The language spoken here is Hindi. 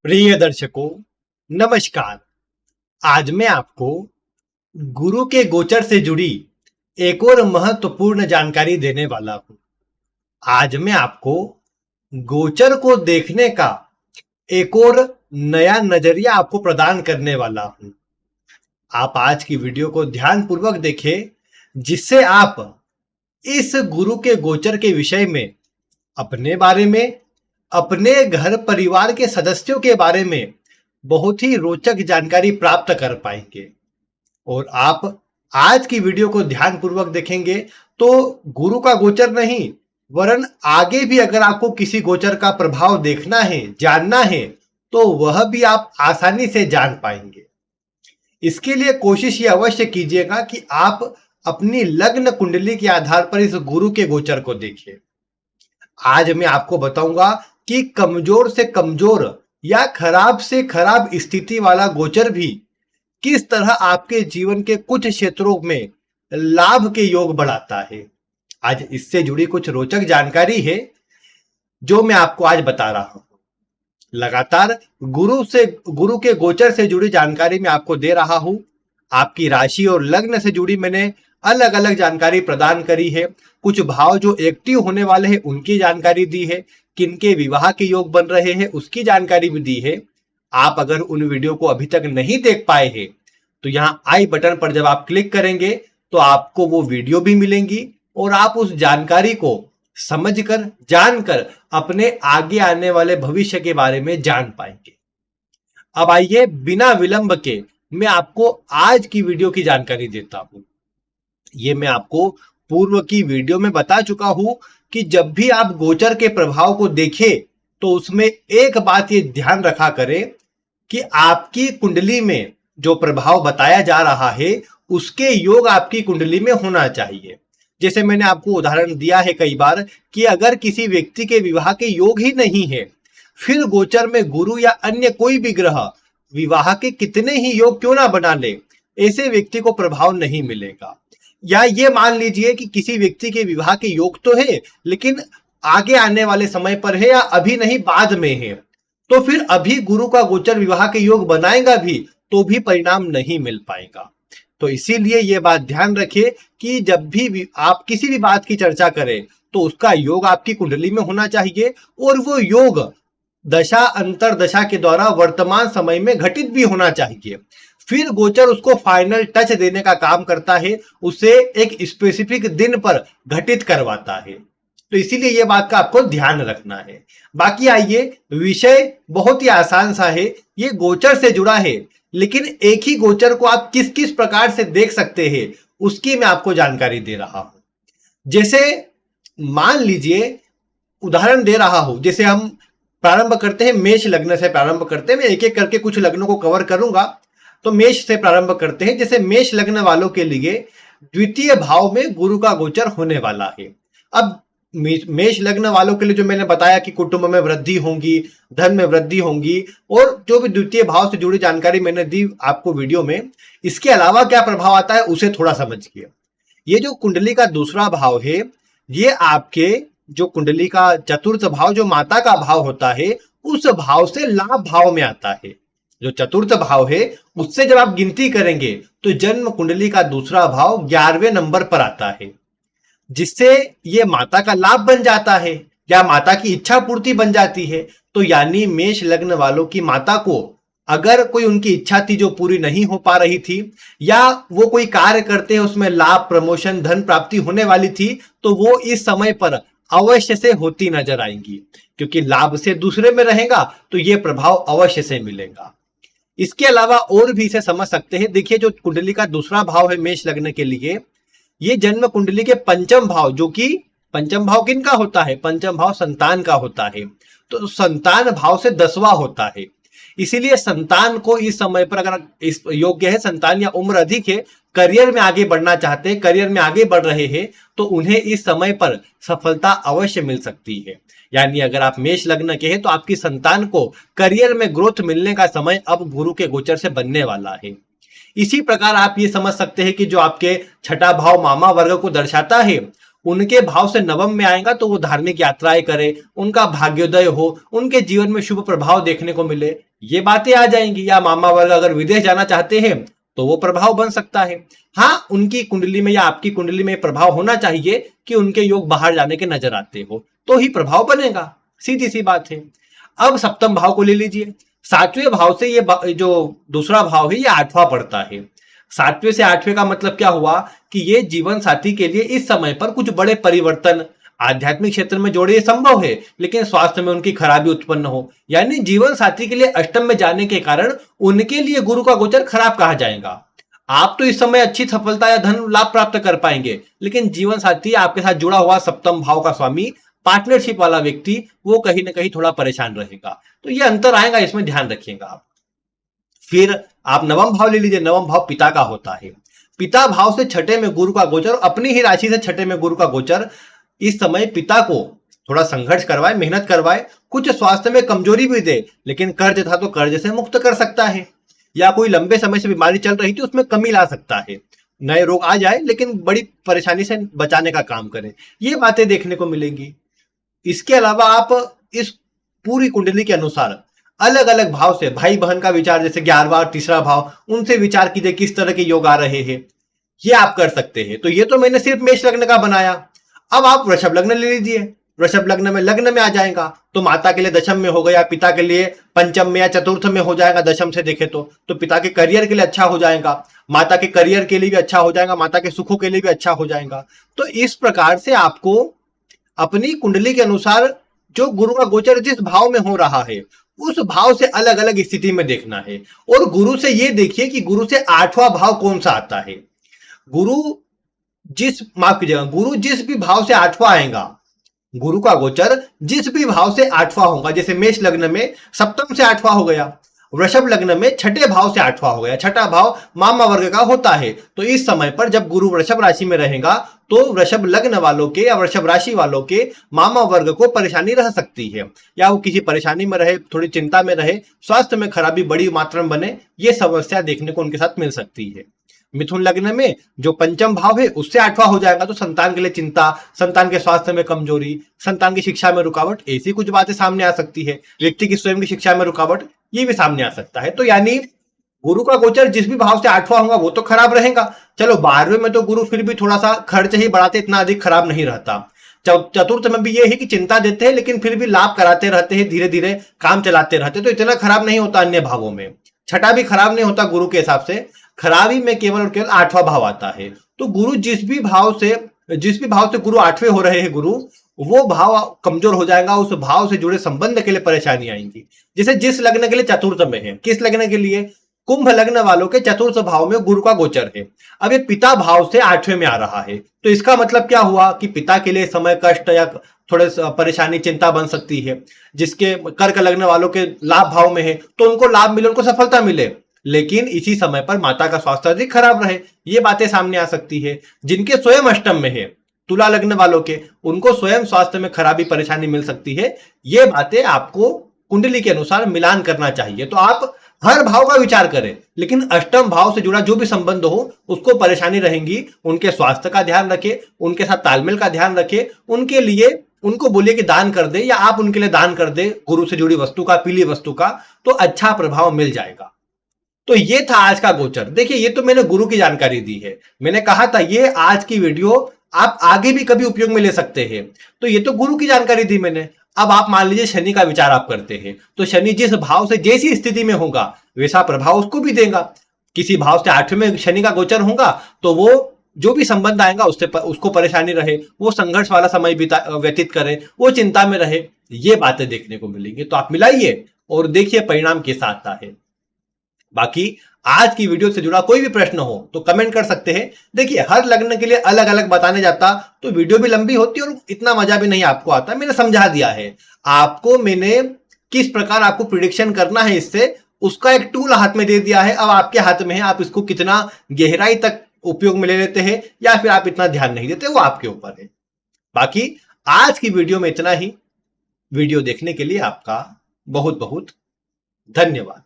प्रिय दर्शकों, नमस्कार। आज मैं आपको गुरु के गोचर से जुड़ी एक और महत्वपूर्ण जानकारी देने वाला हूं। आज मैं आपको गोचर को देखने का एक और नया नजरिया आपको प्रदान करने वाला हूं। आप आज की वीडियो को ध्यानपूर्वक देखें, जिससे आप इस गुरु के गोचर के विषय में अपने बारे में, अपने घर परिवार के सदस्यों के बारे में बहुत ही रोचक जानकारी प्राप्त कर पाएंगे। और आप आज की वीडियो को ध्यानपूर्वक देखेंगे तो गुरु का गोचर नहीं, वरन आगे भी अगर आपको किसी गोचर का प्रभाव देखना है, जानना है, तो वह भी आप आसानी से जान पाएंगे। इसके लिए कोशिश ये अवश्य कीजिएगा कि आप अपनी लग्न कुंडली के आधार पर इस गुरु के गोचर को देखिए। आज मैं आपको बताऊंगा कि कमजोर से कमजोर या खराब से खराब स्थिति वाला गोचर भी किस तरह आपके जीवन के कुछ क्षेत्रों में लाभ के योग बढ़ाता है। आज इससे जुड़ी कुछ रोचक जानकारी है जो मैं आपको आज बता रहा हूं। लगातार गुरु के गोचर से जुड़ी जानकारी मैं आपको दे रहा हूं। आपकी राशि और लग्न से जुड़ी मैंने अलग अलग जानकारी प्रदान करी है। कुछ भाव जो एक्टिव होने वाले हैं उनकी जानकारी दी है, किनके विवाह के योग बन रहे हैं उसकी जानकारी भी दी है। आप अगर उन वीडियो को अभी तक नहीं देख पाए हैं तो यहाँ आई बटन पर जब आप क्लिक करेंगे तो आपको वो वीडियो भी मिलेंगी और आप उस जानकारी को समझकर, जानकर अपने आगे आने वाले भविष्य के बारे में जान पाएंगे। अब आइए बिना विलंब के मैं आपको आज की वीडियो की जानकारी देता हूं। ये मैं आपको पूर्व की वीडियो में बता चुका हूं कि जब भी आप गोचर के प्रभाव को देखें तो उसमें एक बात ये ध्यान रखा करें कि आपकी कुंडली में जो प्रभाव बताया जा रहा है उसके योग आपकी कुंडली में होना चाहिए। जैसे मैंने आपको उदाहरण दिया है कई बार कि अगर किसी व्यक्ति के विवाह के योग ही नहीं है, फिर गोचर में गुरु या अन्य कोई भी ग्रह विवाह के कितने ही योग क्यों ना बना ले, ऐसे व्यक्ति को प्रभाव नहीं मिलेगा। या ये मान लीजिए कि किसी व्यक्ति के विवाह के योग तो है लेकिन आगे आने वाले समय पर है या अभी नहीं बाद में है, तो फिर अभी गुरु का गोचर विवाह के योग बनाएगा भी तो भी परिणाम नहीं मिल पाएगा। तो इसीलिए यह बात ध्यान रखिए कि जब भी आप किसी भी बात की चर्चा करें तो उसका योग आपकी कुंडली में होना चाहिए और वो योग दशा अंतर दशा के द्वारा वर्तमान समय में घटित भी होना चाहिए। फिर गोचर उसको फाइनल टच देने का काम करता है, उसे एक स्पेसिफिक दिन पर घटित करवाता है। तो इसीलिए यह बात का आपको ध्यान रखना है। बाकी आइए, विषय बहुत ही आसान सा है, ये गोचर से जुड़ा है, लेकिन एक ही गोचर को आप किस किस प्रकार से देख सकते हैं उसकी मैं आपको जानकारी दे रहा हूं। जैसे मान लीजिए, उदाहरण दे रहा हूं, जैसे हम प्रारंभ करते हैं, मेष लग्न से प्रारंभ करते हैं। मैं एक एक करके कुछ लग्नों को कवर करूंगा, तो मेष से प्रारंभ करते हैं। जैसे मेष लग्न वालों के लिए द्वितीय भाव में गुरु का गोचर होने वाला है। अब मेष लग्न वालों के लिए जो मैंने बताया कि कुटुंब में वृद्धि होगी, धन में वृद्धि होगी, और जो भी द्वितीय भाव से जुड़ी जानकारी मैंने दी आपको वीडियो में, इसके अलावा क्या प्रभाव आता है उसे थोड़ा समझिए। ये जो कुंडली का दूसरा भाव है, ये आपके जो कुंडली का चतुर्थ भाव, जो माता का भाव होता है, उस भाव से लाभ भाव में आता है। जो चतुर्थ भाव है उससे जब आप गिनती करेंगे तो जन्म कुंडली का दूसरा भाव 11वें नंबर पर आता है, जिससे ये माता का लाभ बन जाता है या माता की इच्छा पूर्ति बन जाती है। तो यानी मेष लग्न वालों की माता को अगर कोई उनकी इच्छा थी जो पूरी नहीं हो पा रही थी, या वो कोई कार्य करते हैं उसमें लाभ, प्रमोशन, धन प्राप्ति होने वाली थी, तो वो इस समय पर अवश्य से होती नजर आएंगी, क्योंकि लाभ से दूसरे में रहेगा तो ये प्रभाव अवश्य से मिलेगा। इसके अलावा और भी इसे समझ सकते हैं। देखिए, जो कुंडली का दूसरा भाव है मेष लग्न के लिए, ये जन्म कुंडली के पंचम भाव, जो कि पंचम भाव किनका होता है, पंचम भाव संतान का होता है, तो संतान भाव से 10वां होता है। इसीलिए संतान को इस समय पर, अगर इस योग्य है संतान या उम्र अधिक है, करियर में आगे बढ़ना चाहते हैं, करियर में आगे बढ़ रहे हैं, तो उन्हें इस समय पर सफलता अवश्य मिल सकती है। यानी अगर आप मेष लग्न के हैं तो आपकी संतान को करियर में ग्रोथ मिलने का समय अब गुरु के गोचर से बनने वाला है। इसी प्रकार आप ये समझ सकते हैं कि जो आपके छठा भाव मामा वर्ग को दर्शाता है, उनके भाव से नवम में आएगा तो वो धार्मिक यात्राएं करे, उनका भाग्योदय हो, उनके जीवन में शुभ प्रभाव देखने को मिले, ये बातें आ जाएंगी। या मामा वर्ग अगर विदेश जाना चाहते हैं तो वो प्रभाव बन सकता है। हाँ, उनकी कुंडली में या आपकी कुंडली में प्रभाव होना चाहिए कि उनके योग बाहर जाने के नजर आते हो, तो ही प्रभाव बनेगा, सीधी सी बात है। अब सप्तम भाव को ले लीजिए। सातवें भाव से ये जो दूसरा भाव है ये आठवां पड़ता है। सातवें से आठवें का मतलब क्या हुआ कि ये जीवन साथी के लिए इस समय पर कुछ बड़े परिवर्तन आध्यात्मिक क्षेत्र में जोड़े संभव है, लेकिन स्वास्थ्य में उनकी खराबी उत्पन्न हो। यानी जीवन साथी के लिए अष्टम में जाने के कारण उनके लिए गुरु का गोचर खराब कहा जाएगा। आप तो इस समय अच्छी सफलता या धन लाभ प्राप्त कर पाएंगे, लेकिन जीवन साथी आपके साथ जुड़ा हुआ सप्तम भाव का स्वामी, पार्टनरशिप वाला व्यक्ति, वो कहीं ना कहीं थोड़ा परेशान रहेगा। तो ये अंतर आएगा, इसमें ध्यान रखिएगा आप। फिर आप नवम भाव ले लीजिए। नवम भाव पिता का होता है। पिता भाव से छठे में गुरु का गोचर, अपनी ही राशि से छठे में गुरु का गोचर इस समय पिता को थोड़ा संघर्ष करवाए, मेहनत करवाए, कुछ स्वास्थ्य में कमजोरी भी दे, लेकिन कर्ज था तो कर्ज से मुक्त कर सकता है, या कोई लंबे समय से बीमारी चल रही थी उसमें कमी ला सकता है, नए रोग आ जाए लेकिन बड़ी परेशानी से बचाने का काम करे, ये बातें देखने को मिलेंगी। इसके अलावा आप इस पूरी कुंडली के अनुसार अलग अलग भाव से भाई बहन का विचार, जैसे 11वां और तीसरा भाव, उनसे विचार कीजिए किस तरह के योग आ रहे हैं, ये आप कर सकते हैं। तो ये तो मैंने सिर्फ मेष लग्न का बनाया। अब आप वृषभ लग्न ले लीजिए। वृषभ लग्न में लग्न में आ जाएगा तो माता के लिए दशम में हो गया, पिता के लिए पंचम में या चतुर्थ में हो जाएगा दशम से देखे तो पिता के करियर के लिए अच्छा हो जाएगा, माता के करियर के लिए भी अच्छा हो जाएगा, माता के सुखों के लिए भी अच्छा हो जाएगा। तो इस प्रकार से आपको अपनी कुंडली के अनुसार जो गुरु का गोचर जिस भाव में हो रहा है उस भाव से अलग अलग स्थिति में देखना है। और गुरु से ये देखिए कि गुरु से आठवां भाव कौन सा आता है। गुरु माफ कीजिएगा, गुरु जिस भी भाव से आठवां आएगा, गुरु का गोचर जिस भी भाव से आठवां होगा, जैसे मेष लग्न में सप्तम से आठवां हो गया, वृषभ लग्न में छठे भाव से आठवां हो गया, छठा भाव मामा वर्ग का होता है। तो इस समय पर जब गुरु वृषभ राशि में रहेगा तो वृषभ लग्न वालों के या वृषभ राशि वालों के मामा वर्ग को परेशानी रह सकती है, या वो किसी परेशानी में रहे, थोड़ी चिंता में रहे, स्वास्थ्य में खराबी बड़ी मात्रा में बने, ये समस्या देखने को उनके साथ मिल सकती है। मिथुन लग्न में जो पंचम भाव है उससे आठवां हो जाएगा तो संतान के लिए चिंता, संतान के स्वास्थ्य में कमजोरी, संतान की शिक्षा में रुकावट, ऐसी कुछ बातें सामने आ सकती है। व्यक्ति की स्वयं की शिक्षा में रुकावट, ये भी सामने आ सकता है। तो यानी गुरु का गोचर जिस भी भाव से आठवां होगा वो तो खराब रहेगा। चलो 12वें में तो गुरु फिर भी थोड़ा सा खर्च ही बढ़ाते, इतना अधिक खराब नहीं रहता। चतुर्थ में भी ये है कि चिंता देते हैं लेकिन फिर भी लाभ कराते रहते हैं, धीरे धीरे काम चलाते रहते, तो इतना खराब नहीं होता अन्य भावों में। छठा भी खराब नहीं होता गुरु के हिसाब से, खराबी में केवल और केवल आठवां भाव आता है। तो गुरु जिस भी भाव से गुरु आठवें हो रहे हैं गुरु, वो भाव कमजोर हो जाएगा, उस भाव से जुड़े संबंध के लिए परेशानी आएंगी। जैसे जिस लग्न के लिए चतुर्थ में है, किस लग्न के लिए, कुंभ लग्न वालों के चतुर्थ भाव में गुरु का गोचर है। अब ये पिता भाव से आठवें में आ रहा है, तो इसका मतलब क्या हुआ कि पिता के लिए समय कष्ट या थोड़े परेशानी चिंता बन सकती है। जिसके कर्क लग्न वालों के लाभ भाव में है तो उनको लाभ मिले, उनको सफलता मिले, लेकिन इसी समय पर माता का स्वास्थ्य अधिक खराब रहे, ये बातें सामने आ सकती है। जिनके स्वयं अष्टम में है, तुला लग्न वालों के, उनको स्वयं स्वास्थ्य में खराबी परेशानी मिल सकती है। ये बातें आपको कुंडली के अनुसार मिलान करना चाहिए। तो आप हर भाव का विचार करें, लेकिन अष्टम भाव से जुड़ा जो भी संबंध हो उसको परेशानी रहेंगी, उनके स्वास्थ्य का ध्यान रखें, उनके साथ तालमेल का ध्यान रखें, उनके लिए उनको बोलिए कि दान कर दे या आप उनके लिए दान कर दे गुरु से जुड़ी वस्तु का, पीली वस्तु का, तो अच्छा प्रभाव मिल जाएगा। तो ये था आज का गोचर। देखिए ये तो मैंने गुरु की जानकारी दी है, मैंने कहा था ये आज की वीडियो आप आगे भी कभी उपयोग में ले सकते हैं, तो ये तो गुरु की जानकारी दी मैंने। अब आप मान लीजिए शनि का विचार आप करते हैं, तो शनि जिस भाव से जैसी स्थिति में होगा वैसा प्रभाव उसको भी देगा। किसी भाव से आठवें में शनि का गोचर होगा तो वो जो भी संबंध आएगा उसको परेशानी रहे, वो संघर्ष वाला समय व्यतीत करे, वो चिंता में रहे, ये बातें देखने को मिलेंगी। तो आप मिलाइए और देखिए परिणाम कैसा आता है। बाकी आज की वीडियो से जुड़ा कोई भी प्रश्न हो तो कमेंट कर सकते हैं। देखिए हर लग्न के लिए अलग अलग बताने जाता तो वीडियो भी लंबी होती और इतना मजा भी नहीं आपको आता। मैंने समझा दिया है आपको, मैंने किस प्रकार आपको प्रिडिक्शन करना है इससे, उसका एक टूल हाथ में दे दिया है। अब आपके हाथ में है, आप इसको कितना गहराई तक उपयोग में ले लेते हैं या फिर आप इतना ध्यान नहीं देते, वो आपके ऊपर है। बाकी आज की वीडियो में इतना ही। वीडियो देखने के लिए आपका बहुत बहुत धन्यवाद।